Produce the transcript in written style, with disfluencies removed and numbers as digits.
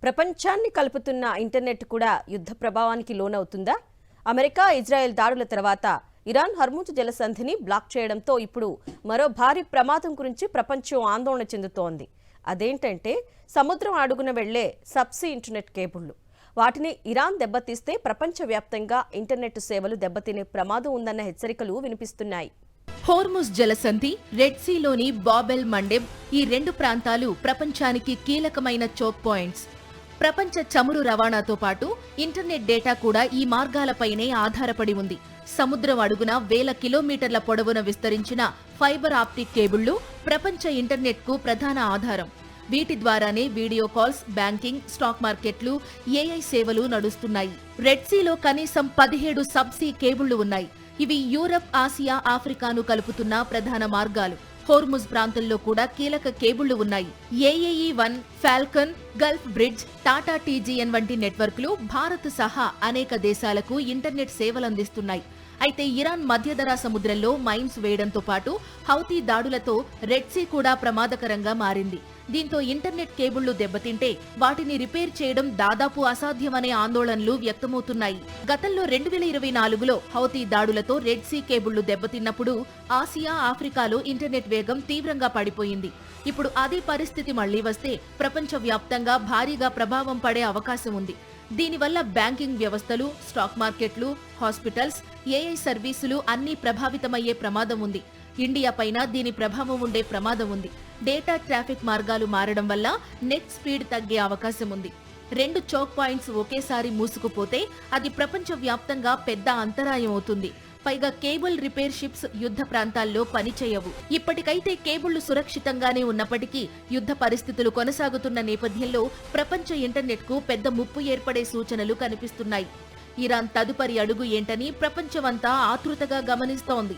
ప్రపంచాన్ని కలుపుతున్న ఇంటర్నెట్ కూడా యుద్ధ ప్రభావానికి లోనవుతుందా? అమెరికా, ఇజ్రాయెల్ దాడుల తర్వాత ఇరాన్ హర్ముజ్ జలసంధిని బ్లాక్ చేయడంతో ఇప్పుడు మరో భారీ ప్రమాదం గురించి ప్రపంచం ఆందోళన చెందుతోంది. అదేంటంటే సముద్రం అడుగున వెళ్లే సబ్సీ ఇంటర్నెట్ కేబుళ్లు. వాటిని ఇరాన్ దెబ్బతీస్తే ప్రపంచవ్యాప్తంగా ఇంటర్నెట్ సేవలు దెబ్బతినే ప్రమాదం ఉందన్న హెచ్చరికలు వినిపిస్తున్నాయి. హోర్ముజ్ జలసంధి, రెడ్ సీలోని బాబెల్ మండెబ్ ఈ రెండు ప్రాంతాలు ప్రపంచానికి కీలకమైన చోక్ పాయింట్స్. ప్రపంచ చమురు రవాణాతో పాటు ఇంటర్నెట్ డేటా కూడా ఈ మార్గాలపైనే ఆధారపడి ఉంది. సముద్రం అడుగున వేల కిలోమీటర్ల పొడవున విస్తరించిన ఫైబర్ ఆప్టిక్ కేబుళ్లు ప్రపంచ ఇంటర్నెట్కు ప్రధాన ఆధారం. వీటి ద్వారానే వీడియో కాల్స్, బ్యాంకింగ్, స్టాక్ మార్కెట్లు, ఏఐ సేవలు నడుస్తున్నాయి. రెడ్ సీలో కనీసం 17 సబ్సీ కేబుళ్లు ఉన్నాయి. ఇవి యూరప్, ఆసియా, ఆఫ్రికాను కలుపుతున్న ప్రధాన మార్గాలు. హోర్ముజ్ ప్రాంతంలో కూడా కీలక కేబుళ్లు ఉన్నాయి. AAE-1, Falcon, Gulf bridge, Tata TGN వంటి నెట్వర్క్లు భారత్ సహా అనేక దేశాలకు ఇంటర్నెట్ సేవలందిస్తున్నాయి. అయితే ఇరాన్ మధ్యధరా సముద్రంలో మైన్స్ వేయడంతో పాటు హౌతీ దాడులతో రెడ్ సీ కూడా ప్రమాదకరంగా మారింది. దీంతో ఇంటర్నెట్ కేబుళ్లు దెబ్బతింటే వాటిని రిపేర్ చేయడం దాదాపు అసాధ్యమనే ఆందోళనలు వ్యక్తమవుతున్నాయి. గతంలో 2024లో హౌతీ దాడులతో రెడ్ సీ కేబుళ్లు దెబ్బతిన్నప్పుడు ఆసియా, ఆఫ్రికాలో ఇంటర్నెట్ వేగం తీవ్రంగా పడిపోయింది. ఇప్పుడు అదే పరిస్థితి మళ్లీ వస్తే ప్రపంచవ్యాప్తంగా భారీగా ప్రభావం పడే అవకాశం ఉంది. దీనివల్ల బ్యాంకింగ్ వ్యవస్థలు, స్టాక్ మార్కెట్లు, హాస్పిటల్స్, ఏఐ సర్వీసులు అన్నీ ప్రభావితమయ్యే ప్రమాదం ఉంది. ఇండియా పైన దీని ప్రభావం ఉండే ప్రమాదం ఉంది. డేటా ట్రాఫిక్ మార్గాలు మారడం వల్ల నెట్ స్పీడ్ తగ్గే అవకాశం ఉంది. 2 చోక్ పాయింట్స్ ఒకేసారి మూసుకుపోతే అది ప్రపంచవ్యాప్తంగా పెద్ద అంతరాయం అవుతుంది. పైగా కేబుల్ రిపేర్ షిప్స్ యుద్ధ ప్రాంతాల్లో పనిచేయవు. ఇప్పటికైతే కేబుళ్లు సురక్షితంగానే ఉన్నప్పటికీ యుద్ధ పరిస్థితులు కొనసాగుతున్న నేపథ్యంలో ప్రపంచ ఇంటర్నెట్కు పెద్ద ముప్పు ఏర్పడే సూచనలు కనిపిస్తున్నాయి. ఇరాన్ తదుపరి అడుగు ఏంటని ప్రపంచమంతా ఆతృతగా గమనిస్తోంది.